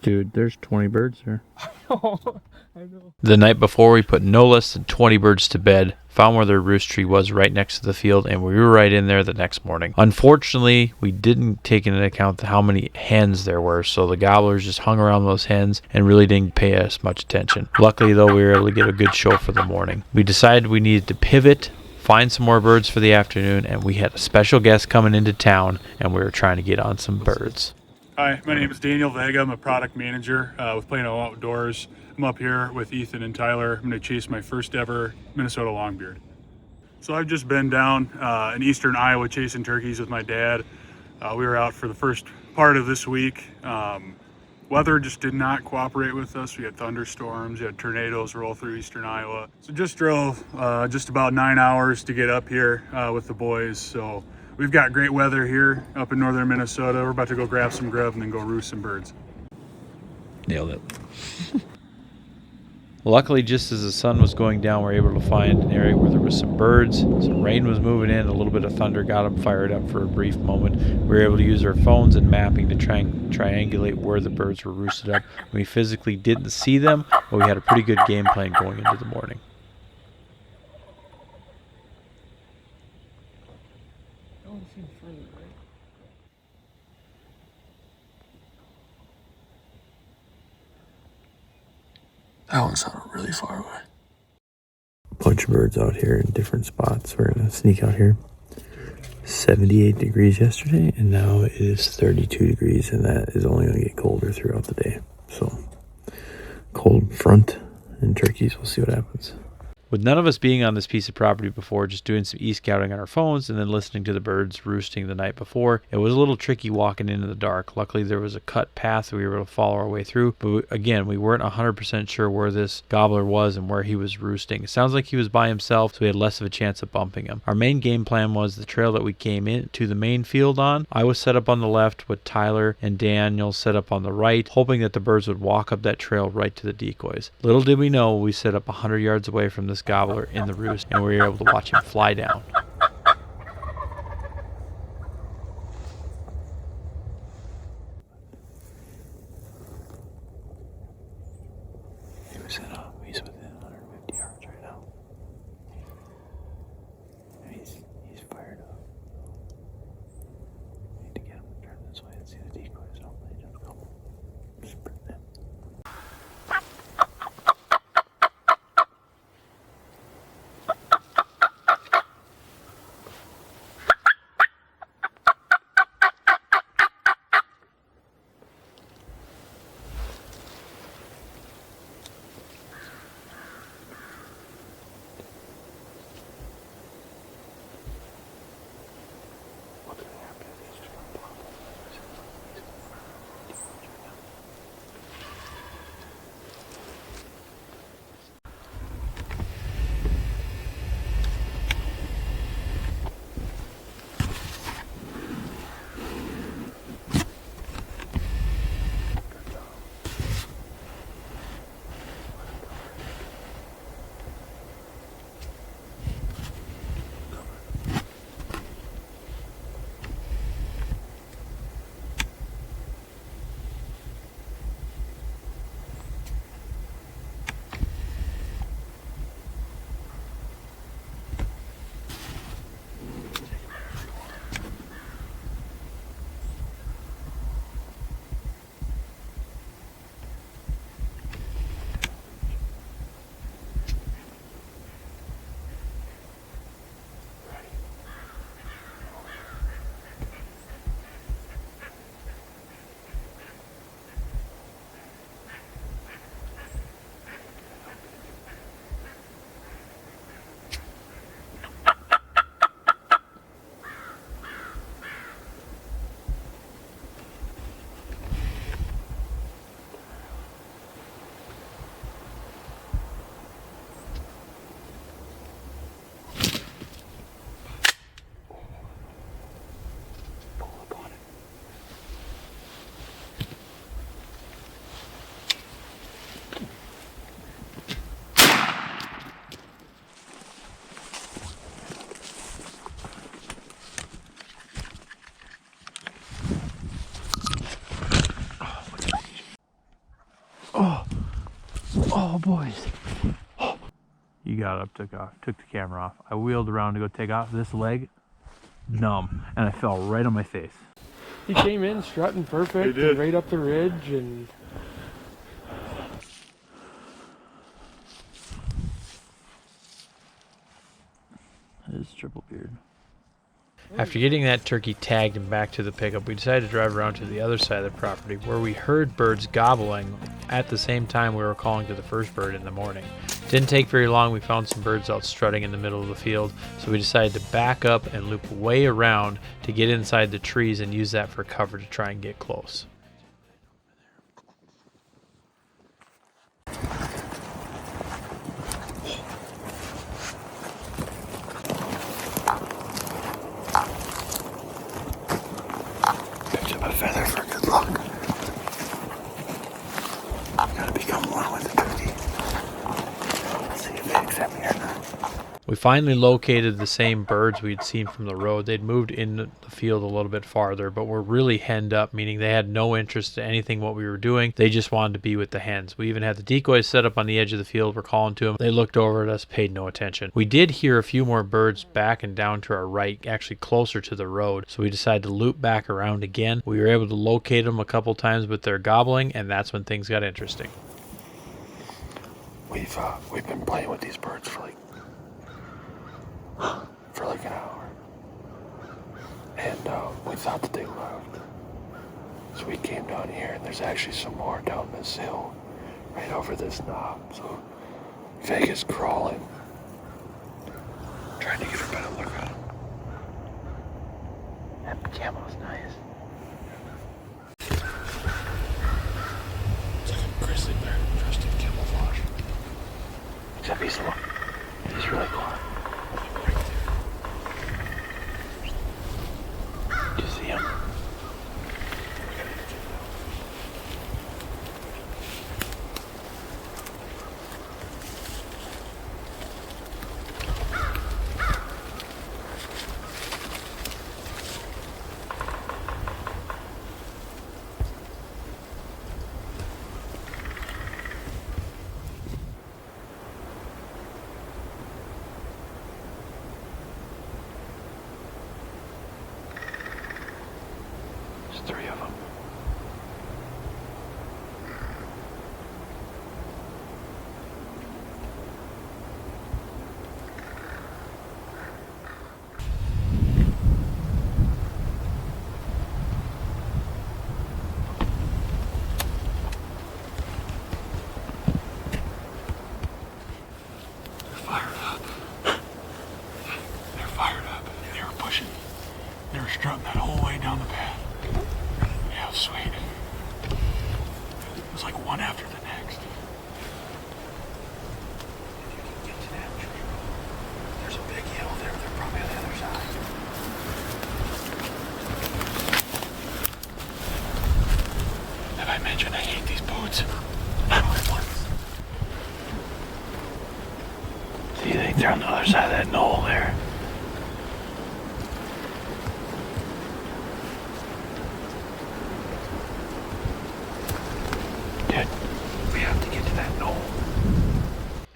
Dude, there's 20 birds there. I know. The night before, we put no less than 20 birds to bed, found where their roost tree was right next to the field, and we were right in there the next morning. Unfortunately, we didn't take into account how many hens there were, so the gobblers just hung around those hens and really didn't pay us much attention. Luckily, though, we were able to get a good show for the morning. We decided we needed to pivot, find some more birds for the afternoon, and we had a special guest coming into town, and we were trying to get on some birds. Hi, my name is Daniel Vega. I'm a product manager with Plano Outdoors. I'm up here with Ethan and Tyler. I'm going to chase my first ever Minnesota longbeard. So I've just been down in eastern Iowa chasing turkeys with my dad. We were out for the first part of this week. Weather just did not cooperate with us. We had thunderstorms, we had tornadoes roll through eastern Iowa. So just drove just about 9 hours to get up here with the boys. So we've got great weather here up in northern Minnesota. We're about to go grab some grub and then go roost some birds. Nailed it. Luckily, just as the sun was going down, we were able to find an area where there was some birds. Some rain was moving in. A little bit of thunder got them fired up for a brief moment. We were able to use our phones and mapping to try and triangulate where the birds were roosted up. We physically didn't see them, but we had a pretty good game plan going into the morning. That one sounded really far away. Bunch of birds out here in different spots. We're gonna sneak out here. 78 degrees yesterday, and now it is 32 degrees, and that is only gonna get colder throughout the day. So, cold front and turkeys. We'll see what happens. With none of us being on this piece of property before, just doing some e-scouting on our phones and then listening to the birds roosting the night before, it was a little tricky walking into the dark. Luckily, there was a cut path we were able to follow our way through, but again, we weren't 100% sure where this gobbler was and where he was roosting. It sounds like he was by himself, so we had less of a chance of bumping him. Our main game plan was the trail that we came in to the main field on. I was set up on the left with Tyler and Daniel set up on the right, hoping that the birds would walk up that trail right to the decoys. Little did we know, we set up 100 yards away from this gobbler in the roost, and we were able to watch him fly down. He's within 150 yards right now. He's fired up. Need to get him to turn this way and see the decoys. Hopefully he doesn't come. Sprint them. Oh, boys. You got up, took the camera off. I wheeled around to go take off. This leg, numb, and I fell right on my face. He came in strutting perfect, He did. and right up the ridge, and That is triple beard. After getting that turkey tagged and back to the pickup, we decided to drive around to the other side of the property where we heard birds gobbling at the same time we were calling to the first bird in the morning. Didn't take very long. We found some birds out strutting in the middle of the field, so we decided to back up and loop way around to get inside the trees and use that for cover to try and get close. Picked up a feather for good luck. Gotta become one with the turkey. Let's see if they accept me or not. We finally located the same birds we'd seen from the road. They'd moved in the field a little bit farther, but were really henned up, meaning they had no interest in anything what we were doing. They just wanted to be with the hens. We even had the decoys set up on the edge of the field. We're calling to them. They looked over at us, paid no attention. We did hear a few more birds back and down to our right, actually closer to the road, so we decided to loop back around again. We were able to locate them a couple times with their gobbling, and that's when things got interesting. We've been playing with these birds for like an hour, and we thought that they left. So we came down here, and there's actually some more down this hill, right over this knob. So Vega's crawling, trying to get a better look at him. That camo's nice. It's like a grizzly bear dressed in camouflage. Except he's really quiet. Do you see him? There's 3 of them. They're fired up. They were pushing. They were strutting that whole way down the path. Yeah, it was sweet. It was like one after the next. If you can get to that tree, there's a big hill there. They're probably on the other side. Have I mentioned I hate these boots? Not only once. See, I think they're on the other side of that knoll there. We have to get to that knoll.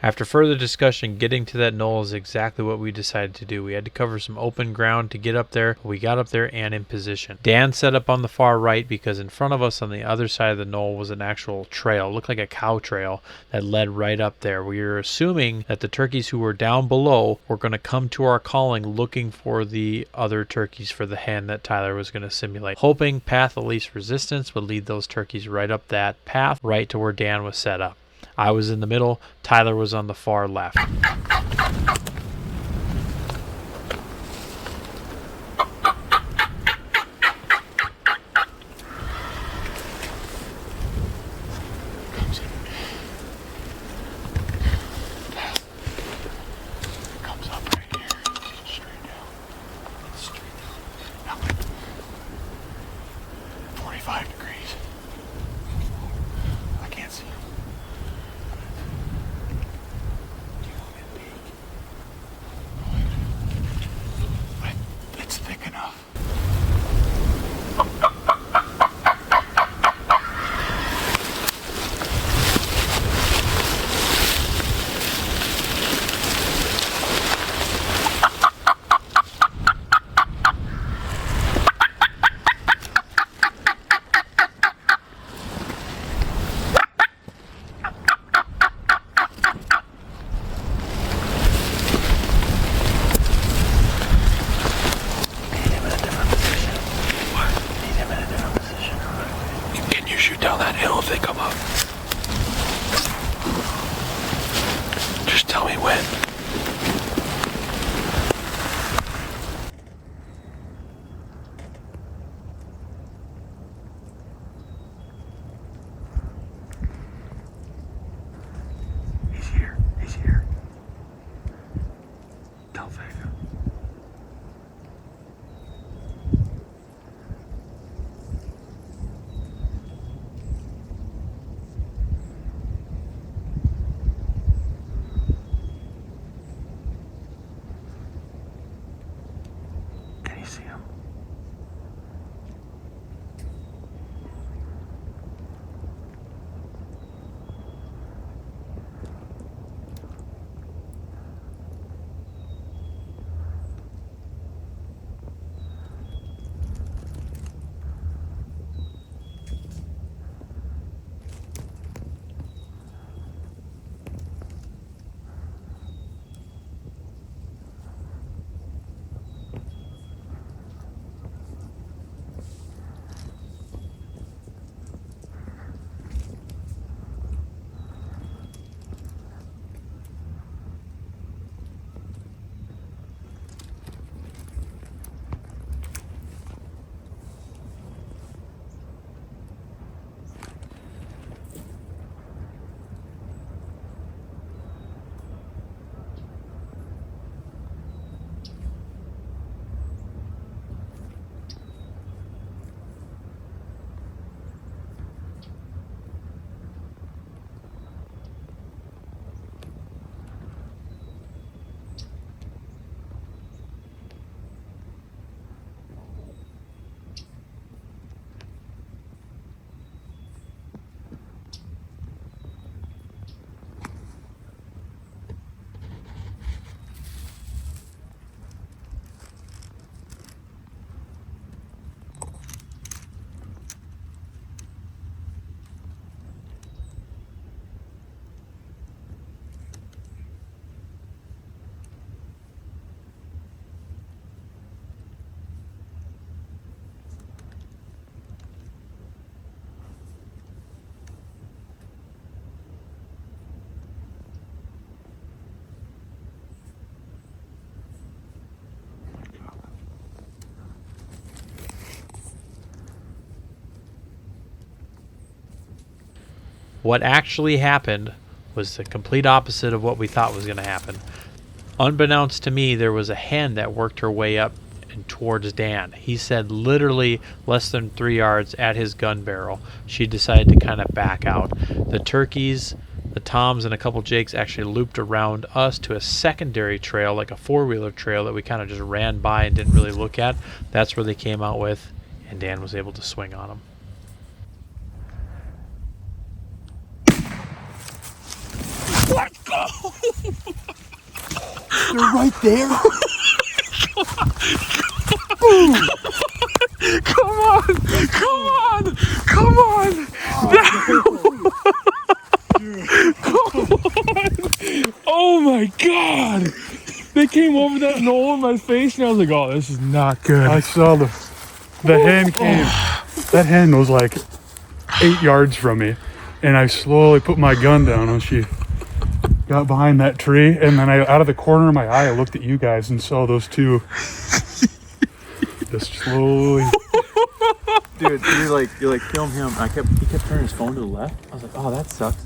After further discussion, getting to that knoll is exactly what we decided to do. We had to cover some open ground to get up there. We got up there and in position. Dan set up on the far right because in front of us on the other side of the knoll was an actual trail. It looked like a cow trail that led right up there. We were assuming that the turkeys who were down below were going to come to our calling looking for the other turkeys for the hen that Tyler was going to simulate. Hoping path of least resistance would lead those turkeys right up that path, right to where Dan was set up. I was in the middle, Tyler was on the far left. Comes up right here. Straight down. It's straight down. Now, 45 degrees. I can't see him. Do you want me to peek? It's thick enough. that hill if they come up. Just tell me when. He's here. He's here. Tell Vega. Can you see him? What actually happened was the complete opposite of what we thought was going to happen. Unbeknownst to me, there was a hen that worked her way up and towards Dan. He said literally less than 3 yards at his gun barrel. She decided to kind of back out. The turkeys, the toms, and a couple jakes actually looped around us to a secondary trail, like a four-wheeler trail that we kind of just ran by and didn't really look at. That's where they came out with, and Dan was able to swing on them. Let's go! They're right there. Come on! Come on! Come on! Oh my god! They came over that knoll in my face and I was like, oh, this is not good. I saw the hen came. That hen was like 8 yards from me, and I slowly put my gun down when she got behind that tree, and then out of the corner of my eye, I looked at you guys and saw those two just slowly. Dude, you're like film him. He kept turning his phone to the left. I was like, oh, that sucks.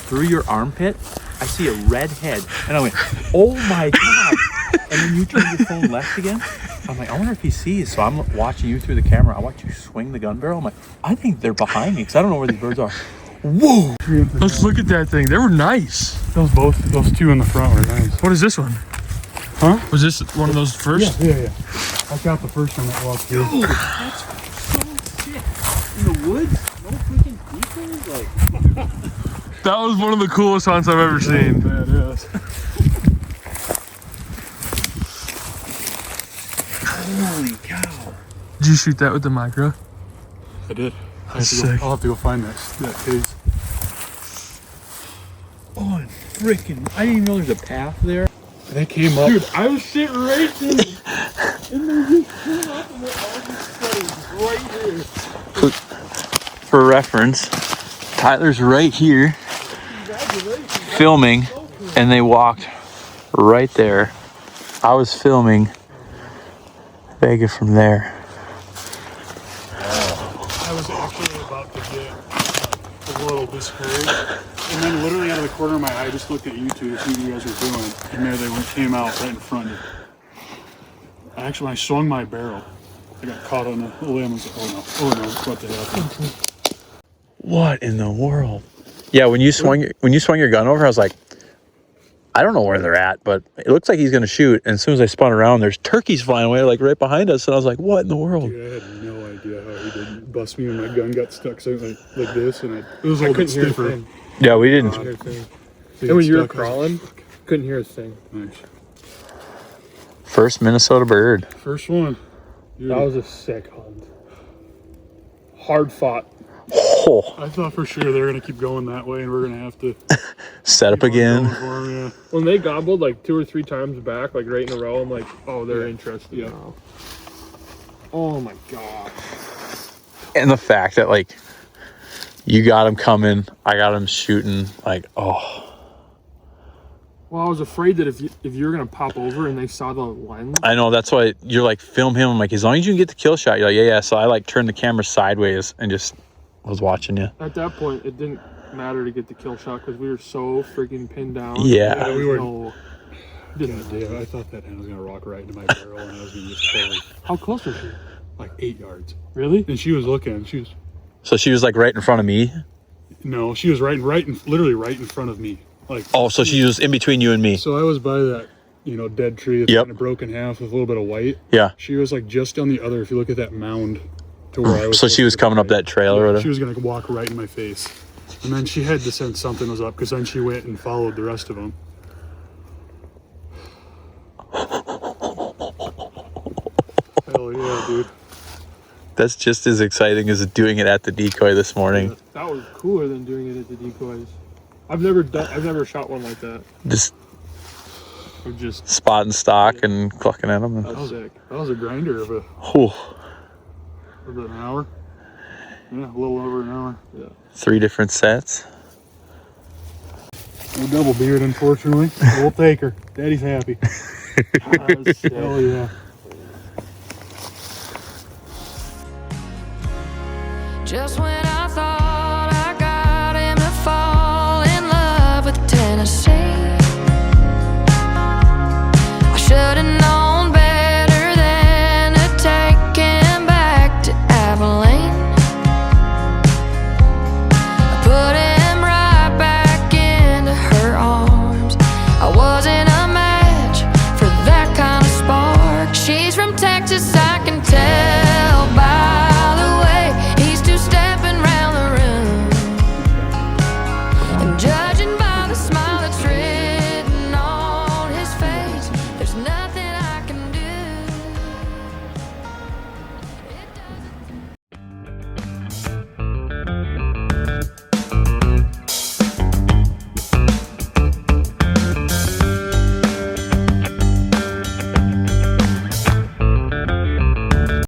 Through your armpit, I see a red head, and I went, oh my god! And then you turn your phone left again. I'm like, I wonder if he sees. So I'm watching you through the camera. I watch you swing the gun barrel. I'm like, I think they're behind me because I don't know where these birds are. Whoa! Let's look at that thing. They were nice. Those two in the front were nice. What is this one? Huh? Was this one of those first? Yeah. I got the first one that walked through. Dude, that's so sick. In the woods, no freaking decoys. Like, That was one of the coolest hunts I've ever seen. Badass. holy cow! Did you shoot that with the micro? I did. Sick. I'll have to go find that case. Oh, freaking! I didn't even know there's a path there. They came up. Dude, I was sitting right there, and they just came up and they're all just right here. for reference, Tyler's right here filming, and they walked right there. I was filming Vega from there. I was actually about to get a little discouraged, and then literally out of the corner of my eye, I just looked at you two to see what you guys were doing, and there they came out right in front of me. Actually, when I swung my barrel, I got caught on the limb. I was like, oh no, it's about to happen. What in the world? Yeah, when you swung your gun over, I was like, I don't know where they're at, but it looks like he's gonna shoot. And as soon as I spun around, there's turkeys flying away like right behind us, and I was like, what in the world? Dude, I had no idea how he didn't bust me when my gun got stuck so like this, and it was a little bit stiffer. Yeah, we didn't. And when you were crawling, couldn't hear a thing. Nice. First Minnesota bird. First one. Dude, That was a sick hunt. Hard fought. Oh, I thought for sure they were gonna keep going that way, and we're gonna have to set up keep on again. going for 'em, yeah. When they gobbled like 2 or 3 times back, like right in a row, I'm like, oh, they're interested Yeah. now. Oh my god. And the fact that like you got him coming, I got him shooting. Like, oh, Well, I was afraid that if you were gonna pop over and they saw the lens, I know. That's why you're like, film him. I'm like, as long as you can get the kill shot. You're like, yeah. So I like turned the camera sideways and just was watching you. at that point it didn't matter to get the kill shot because we were so freaking pinned down. Yeah. Yeah, we were. No, God damn, I thought that hand was gonna rock right into my barrel, and I was gonna just pull how close was she? like 8 yards. Really? And she was looking. She was So she was like right in front of me. no, she was literally right in front of me. Like, Oh, so she was in between you and me. so I was by that, dead tree that's Yep. kind of broken half with a little bit of white. Yeah. She was like just on the other. If you look at that mound, to where I was. So she was coming up that trail or She whatever. was gonna walk right in my face, and then she had to sense something was up because then she went and followed the rest of them. Hell yeah, dude! That's just as exciting as doing it at the decoy this morning. That was cooler than doing it at the decoys. I've never shot one like that. Just Or just spotting stock and clucking at them. that's sick. That was a grinder of Oh, about an hour. Yeah, a little over an hour. 3 different sets. No double beard, unfortunately. We'll take her. Daddy's happy. That's sick. Hell yeah. Just when I